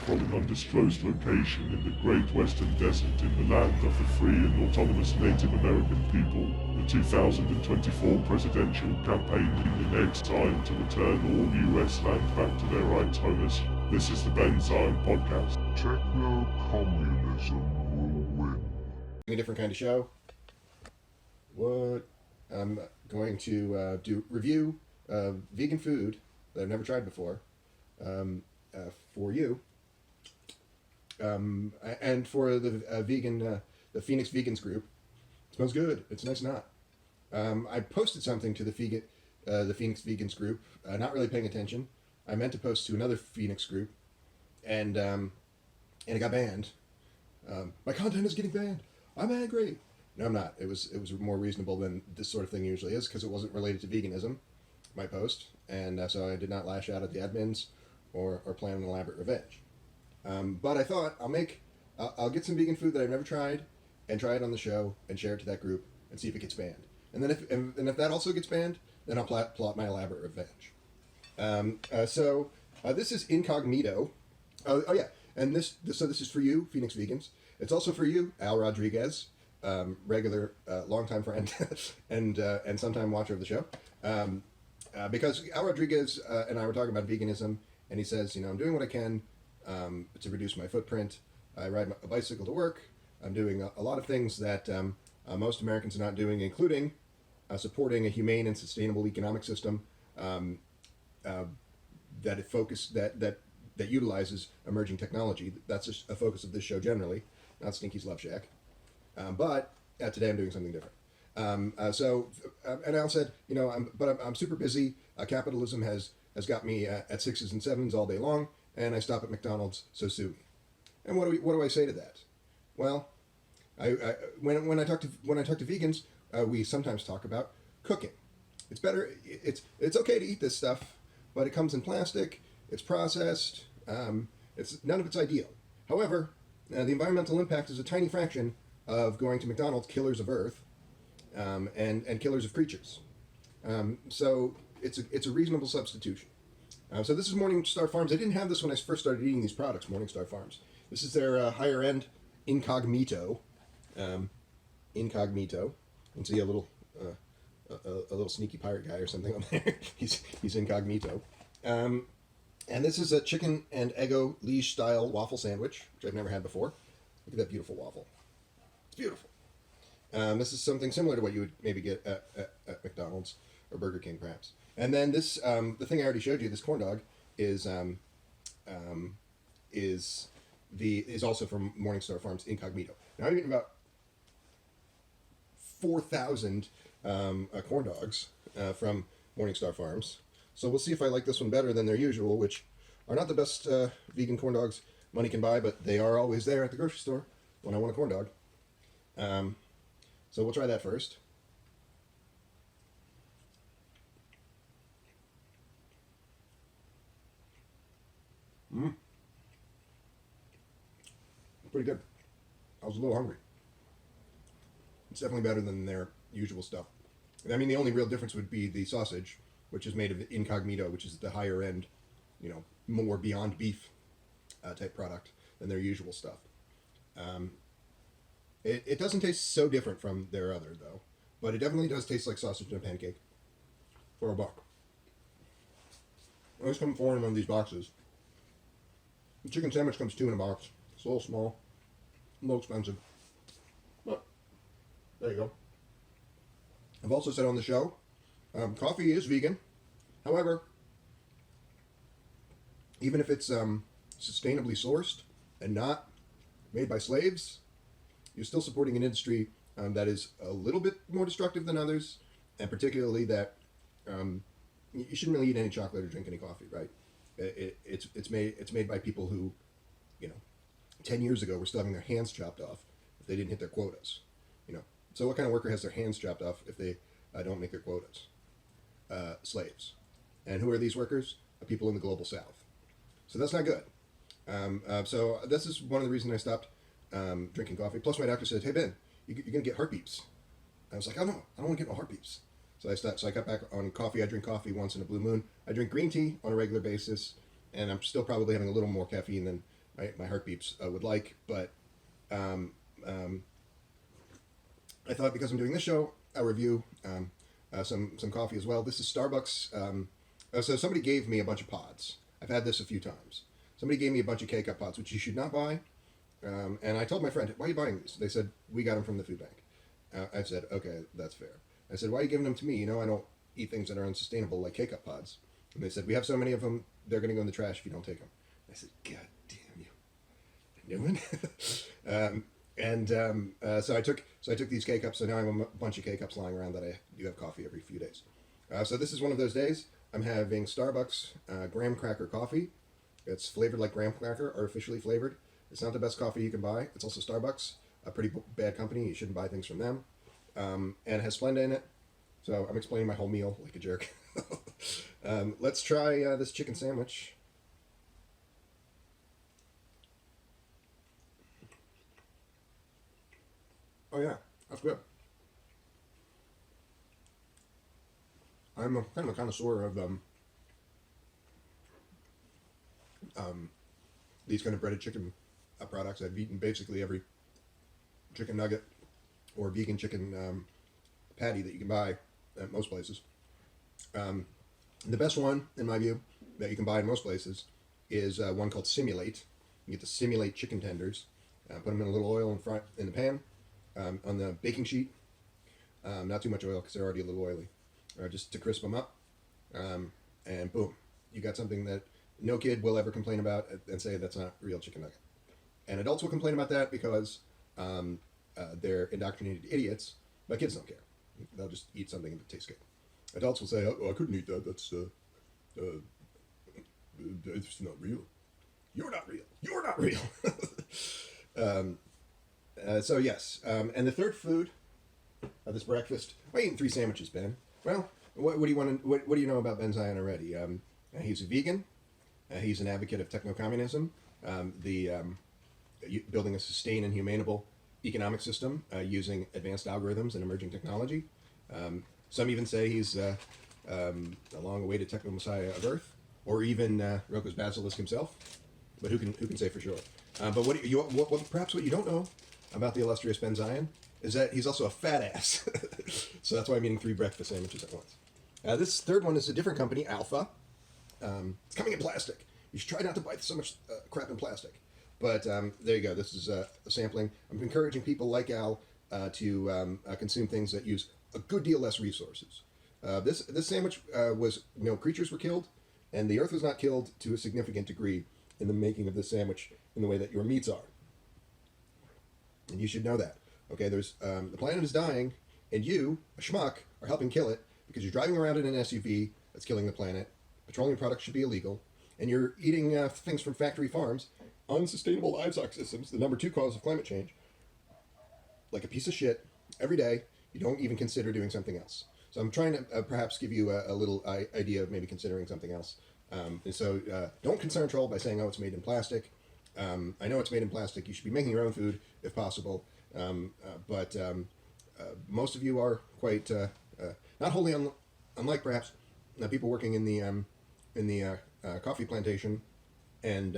from an undisclosed location in the Great Western Desert in the land of the free and autonomous Native American people, the 2024 presidential campaign in next time to return all US land back to their rightful owners. This is the Benzine Podcast. Techno-communism will win. A different kind of show. What? I'm going to review vegan food that I've never tried before for you, and for the vegan, the Phoenix Vegans group. It smells good. It's nice and hot. I posted something to the Phoenix Vegans group, not really paying attention. I meant to post to another Phoenix group, and it got banned. My content is getting banned. I'm angry. No, I'm not. It was more reasonable than this sort of thing usually is, because it wasn't related to veganism, my post, and so I did not lash out at the admins or plan an elaborate revenge. But I thought I'll get some vegan food that I've never tried and try it on the show and share it to that group and see if it gets banned. And then if that also gets banned, then I'll plot my elaborate revenge. So this is Incognito. Oh yeah, and this is for you, Phoenix Vegans. It's also for you, Al Rodriguez, regular longtime friend and sometime watcher of the show. Because Al Rodriguez and I were talking about veganism, and he says, I'm doing what I can to reduce my footprint. I ride a bicycle to work. I'm doing a lot of things that most Americans are not doing, including supporting a humane and sustainable economic system that utilizes emerging technology. That's a focus of this show generally, not Stinky's Love Shack. But today I'm doing something different. And Al said, I'm super busy. Capitalism has got me at sixes and sevens all day long, and I stop at McDonald's, so sue me. And what do I say to that? Well, when I talk to vegans, we sometimes talk about cooking. It's better. It's okay to eat this stuff, but it comes in plastic. It's processed. It's none of it's ideal. However, the environmental impact is a tiny fraction of going to McDonald's, killers of Earth, and killers of creatures. So it's a reasonable substitution. So this is Morningstar Farms. I didn't have this when I first started eating these products, Morningstar Farms. This is their higher end Incognito. Incognito. You can see a little sneaky pirate guy or something on there. he's Incognito. And this is a chicken and Eggo liege style waffle sandwich, which I've never had before. Look at that beautiful waffle. It's beautiful. This is something similar to what you would maybe get at McDonald's or Burger King, perhaps. And then this, the thing I already showed you, this corn dog, is also from Morningstar Farms Incognito. Now I've eaten about 4,000 corn dogs from Morningstar Farms. So we'll see if I like this one better than their usual, which are not the best vegan corn dogs money can buy, but they are always there at the grocery store when I want a corn dog. So we'll try that first. Pretty good. I was a little hungry. It's definitely better than their usual stuff. I mean, the only real difference would be the sausage, which is made of Incognito, which is the higher end, more Beyond Beef type product than their usual stuff. It doesn't taste so different from their other, though, but it definitely does taste like sausage in a pancake for $1. Always come 4 in one of these boxes. The chicken sandwich comes 2 in a box. It's a little small, a little expensive, but there you go. I've also said on the show, coffee is vegan. However, even if it's sustainably sourced and not made by slaves, you're still supporting an industry that is a little bit more destructive than others, and particularly that you shouldn't really eat any chocolate or drink any coffee, right? It's made by people who, 10 years ago were still having their hands chopped off if they didn't hit their quotas. So what kind of worker has their hands chopped off if they don't make their quotas? Slaves. And who are these workers? People in the global south. So that's not good. So this is one of the reasons I stopped drinking coffee. Plus my doctor said, hey Ben, you're going to get heart beeps. I was like, oh no, I don't want to get no heart beeps. So I stopped. So I cut back on coffee. I drink coffee once in a blue moon. I drink green tea on a regular basis, and I'm still probably having a little more caffeine than my heart beeps would like. But um, um, I thought because I'm doing this show, I'll review some coffee as well. This is Starbucks. So somebody gave me a bunch of pods. I've had this a few times. Somebody gave me a bunch of K-Cup pods, which you should not buy. And I told my friend, why are you buying these? They said, we got them from the food bank. I said, okay, that's fair. I said, why are you giving them to me? You know, I don't eat things that are unsustainable like K-Cup pods. And they said, we have so many of them, they're going to go in the trash if you don't take them. I said, God damn you. New one? So I took these K-Cups, so now I have a bunch of K-Cups lying around that I do have coffee every few days. So this is one of those days. I'm having Starbucks graham cracker coffee. It's flavored like graham cracker, artificially flavored. It's not the best coffee you can buy. It's also Starbucks, a pretty bad company. You shouldn't buy things from them. And it has Splenda in it. So I'm explaining my whole meal like a jerk. Let's try this chicken sandwich. Oh yeah, that's good. I'm kind of a connoisseur of these kind of breaded chicken products. I've eaten basically every chicken nugget or vegan chicken patty that you can buy at most places. The best one, in my view, that you can buy in most places is one called Simulate. You get the Simulate chicken tenders. Put them in a little oil in the pan on the baking sheet. Not too much oil because they're already a little oily. Just to crisp them up. And boom, you got something that no kid will ever complain about and say that's not real chicken nugget. And adults will complain about that because they're indoctrinated idiots, but kids don't care. They'll just eat something that tastes good. Adults will say, "Oh, I couldn't eat that. That's it's not real. You're not real. You're not real." So yes, and the third food of this breakfast. I eaten 3 sandwiches, Ben. Well, what do you want? What do you know about Ben Zion already? He's a vegan. He's an advocate of techno-communism. Building a sustained and humanable economic system using advanced algorithms and emerging technology. Some even say he's a long-awaited techno-messiah of Earth, or even Roko's basilisk himself. But who can say for sure? But perhaps what you don't know about the illustrious Ben Zion is that he's also a fat ass. So that's why I'm eating 3 breakfast sandwiches at once. This third one is a different company, Alpha. It's coming in plastic. You should try not to buy so much crap in plastic. But there you go. This is a sampling. I'm encouraging people like Al to consume things that use a good deal less resources. This sandwich was, creatures were killed, and the earth was not killed to a significant degree in the making of this sandwich in the way that your meats are. And you should know that. Okay, there's the planet is dying, and you, a schmuck, are helping kill it because you're driving around in an SUV that's killing the planet. Petroleum products should be illegal, and you're eating things from factory farms, unsustainable livestock systems, the number 2 cause of climate change, like a piece of shit every day. You don't even consider doing something else. So I'm trying to perhaps give you a little idea of maybe considering something else. And so don't concern troll by saying, oh, it's made in plastic. I know it's made in plastic. You should be making your own food if possible. But most of you are quite not wholly unlike perhaps people working in the coffee plantation and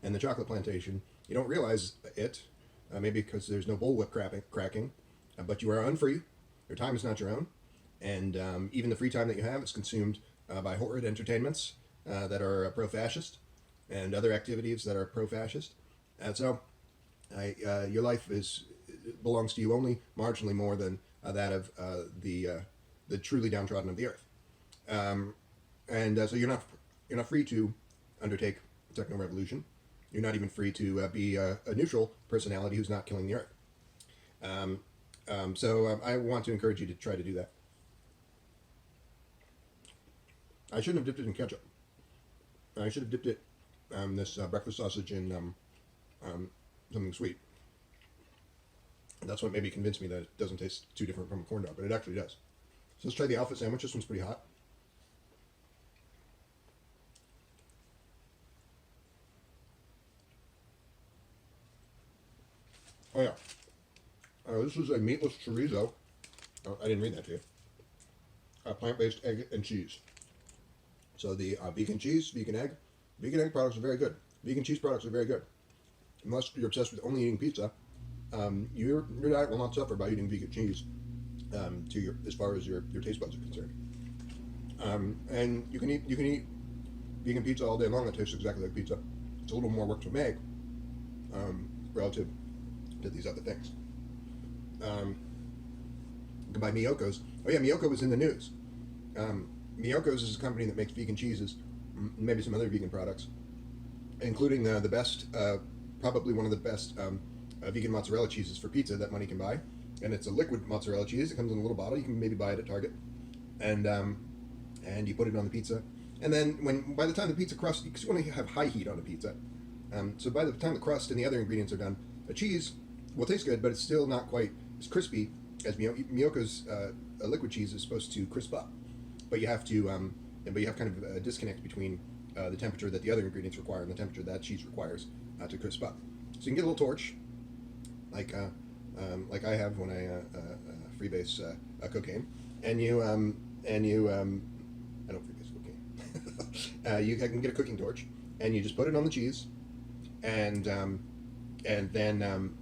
the chocolate plantation. You don't realize it, maybe because there's no bullwhip cracking, but you are unfree. Your time is not your own, and even the free time that you have is consumed by horrid entertainments that are pro-fascist and other activities that are pro-fascist. And so your life belongs to you only marginally more than that of the truly downtrodden of the earth. So you're not free to undertake a techno revolution. You're not even free to be a neutral personality who's not killing the earth. So I want to encourage you to try to do that. I shouldn't have dipped it in ketchup. I should have dipped it this breakfast sausage in something sweet. That's what maybe convinced me that it doesn't taste too different from a corn dog, but it actually does. So let's try the Alpha sandwich. This one's pretty hot. Oh yeah. This is a meatless chorizo. Oh, I didn't read that to you. Plant-based egg and cheese. So the vegan cheese, vegan egg, Vegan egg products are very good. Vegan cheese products are very good. Unless you're obsessed with only eating pizza, your diet will not suffer by eating vegan cheese. As far as your taste buds are concerned, and you can eat vegan pizza all day long. It tastes exactly like pizza. It's a little more work to make relative to these other things. You can buy Miyoko's. Oh yeah, Miyoko was in the news. Miyoko's is a company that makes vegan cheeses, maybe some other vegan products, including the best, probably one of the best vegan mozzarella cheeses for pizza that money can buy. And it's a liquid mozzarella cheese. It comes in a little bottle. You can maybe buy it at Target, and you put it on the pizza. And then by the time the pizza crust, because you want to have high heat on a pizza, so by the time the crust and the other ingredients are done, a cheese will taste good, but it's still not quite as crispy as Miyoko's liquid cheese is supposed to crisp up. But you have kind of a disconnect between the temperature that the other ingredients require and the temperature that cheese requires to crisp up. So you can get a little torch, like I have when I freebase cocaine, and you I don't freebase cocaine. You can get a cooking torch, and you just put it on the cheese, and then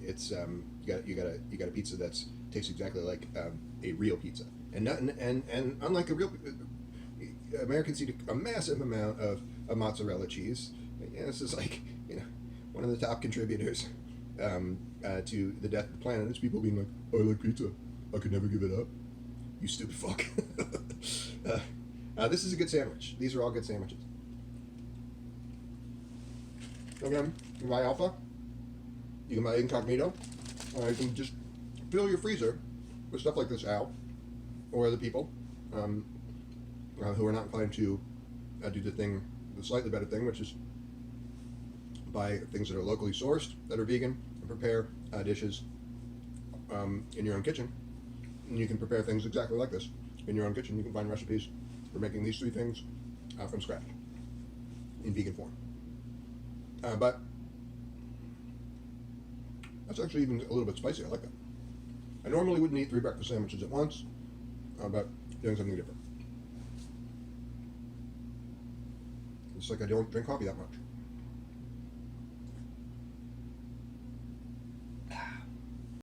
it's you got a pizza that tastes exactly like a real pizza, and unlike a real, Americans eat a massive amount of mozzarella cheese. Yeah, this is like one of the top contributors to the death of the planet. There's people being like, "Oh, I like pizza. I could never give it up." You stupid fuck. This is a good sandwich. These are all good sandwiches. Again, you can buy Alpha. You can buy Incognito. You can just fill your freezer with stuff like this, Al, or other people who are not inclined to do the slightly better thing, which is buy things that are locally sourced, that are vegan, and prepare dishes in your own kitchen. And you can prepare things exactly like this in your own kitchen. You can find recipes for making these three things from scratch in vegan form. But that's actually even a little bit spicy. I like that. I normally wouldn't eat 3 breakfast sandwiches at once, but doing something different. It's like I don't drink coffee that much.